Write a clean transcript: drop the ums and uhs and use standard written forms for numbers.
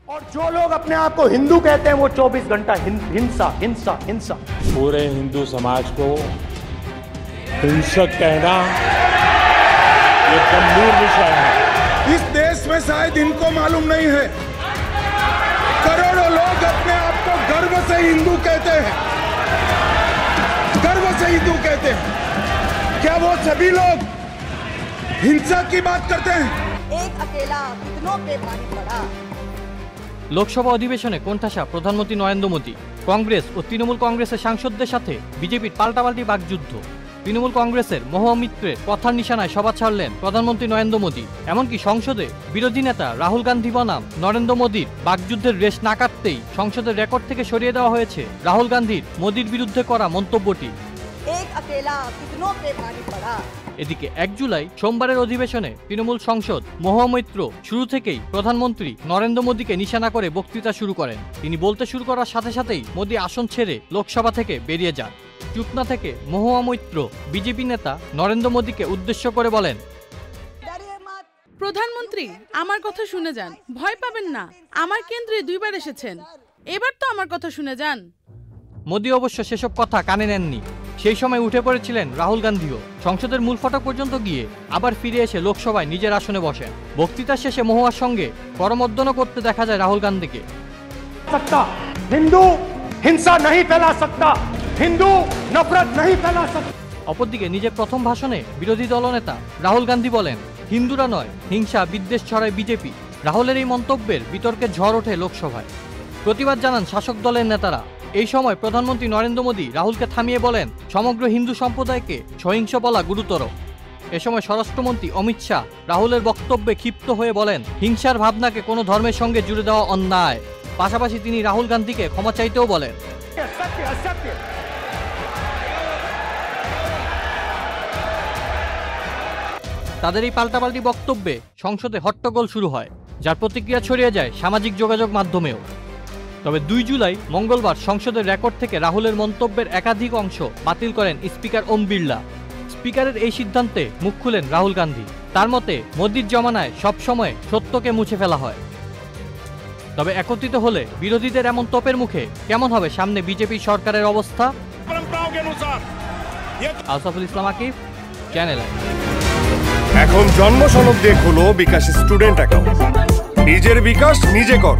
और जो लोग अपने आप को हिंदू कहते हैं वो 24 घंटा हिंसा हिंसा हिंसा। पूरे हिंदू समाज को हिंसक कहना ये गंभीर विषय है। इस देश में शायद इनको मालूम नहीं है, करोड़ों लोग अपने आप को गर्व से हिंदू कहते हैं, गर्व से हिंदू कहते हैं। क्या वो सभी लोग हिंसा की बात करते हैं? एक अकेला कितनों पे भारी पड़ा। লোকসভা অধিবেশনে কোণঠাসা প্রধানমন্ত্রী নরেন্দ্র মোদী। কংগ্রেস ও তৃণমূল কংগ্রেসের সাংসদদের সাথে বিজেপির পাল্টাপাল্টি বাকযুদ্ধ। তৃণমূল কংগ্রেসের মহুয়া মিত্রের কথার নিশানায় সভা ছাড়লেন প্রধানমন্ত্রী নরেন্দ্র মোদী। এমনকি সংসদে বিরোধী নেতা রাহুল গান্ধী বনাম নরেন্দ্র মোদীর বাকযুদ্ধের রেশ না কাটতেই সংসদের রেকর্ড থেকে সরিয়ে দেওয়া হয়েছে রাহুল গান্ধীর মোদীর বিরুদ্ধে করা মন্তব্যটি। এদিকে 1 জুলাই সোমবারের অধিবেশনে তৃণমূল সাংসদ মহুয়া মৈত্র শুরু থেকেই প্রধানমন্ত্রী নরেন্দ্র মোদীকে নিশানা করে বক্তৃতা শুরু করেন। তিনি বলতে শুরু করার সাথে সাথেই মোদী আসন ছেড়ে লোকসভা থেকে বেরিয়ে যান। চুপ না থেকে মহুয়া মৈত্র বিজেপি নেতা নরেন্দ্র মোদীকে উদ্দেশ্য করে বলেন, প্রধানমন্ত্রী আমার কথা শুনে যান, ভয় পাবেন না। আমার কেন্দ্রে 2 বার এসেছেন, এবার তো আমার কথা শুনে যান। মোদী অবশ্য সেসব কথা কানে নেননি। সেই সময় উঠে পড়েছিলেন রাহুল গান্ধীও। সংসদের মূল ফটক পর্যন্ত গিয়ে আবার ফিরে এসে লোকসভায় নিজের আসনে বসেন। বক্তৃতার শেষে মহুয়ার সঙ্গে করমর্দনও করতে দেখা যায় রাহুল গান্ধীকে। হিন্দু হিংসা नहीं फैला सकता, হিন্দু নফরত नहीं फैला सकता। অপরদিকে নিজের প্রথম ভাষণে বিরোধী দলনেতা রাহুল গান্ধী বলেন, হিন্দুরা নয় হিংসা বিদ্বেষ ছড়ায় বিজেপি। রাহুলের এই মন্তব্যের বিতর্কে ঝড় ওঠে লোকসভায়। প্রতিবাদ জানান শাসক দলের নেতারা। এই সময় প্রধানমন্ত্রী নরেন্দ্র মোদী রাহুলকে থামিয়ে বলেন, সমগ্র হিন্দু সম্প্রদায়কে সহিংস বলা গুরুতর। এ সময় স্বরাষ্ট্রমন্ত্রী অমিত শাহ রাহুলের বক্তব্যে ক্ষিপ্ত হয়ে বলেন, হিংসার ভাবনাকে কোনো ধর্মের সঙ্গে জুড়ে দেওয়া অন্যায়। পাশাপাশি তিনি রাহুল গান্ধীকে ক্ষমা চাইতেও বলেন। তাদের এই পাল্টাপাল্টি বক্তব্যে সংসদে হট্টগোল শুরু হয়, যার প্রতিক্রিয়া ছড়িয়ে যায় সামাজিক যোগাযোগ মাধ্যমেও। তবে 2 জুলাই মঙ্গলবার সংসদের রেকর্ড থেকে রাহুলের মন্তব্যের একাধিক অংশ বাতিল করেন স্পিকার ওম বিড়লা। স্পিকারের এই সিদ্ধান্তে মুখ খুলেন রাহুল গান্ধী। তার মতে মোদীর জমানায় সবসময় সত্যকে মুছে ফেলা হয়। তবে একত্রিত হলে বিরোধীদের এমন তোপের মুখে কেমন হবে সামনে বিজেপি সরকারের অবস্থা? আলসাফুল ইসলাম আকিব, চ্যানেল আই। এখন জন্ম সনদ দিয়ে খোলো বিকাশ স্টুডেন্ট অ্যাকাউন্ট। নিজের বিকাশ নিজে কর।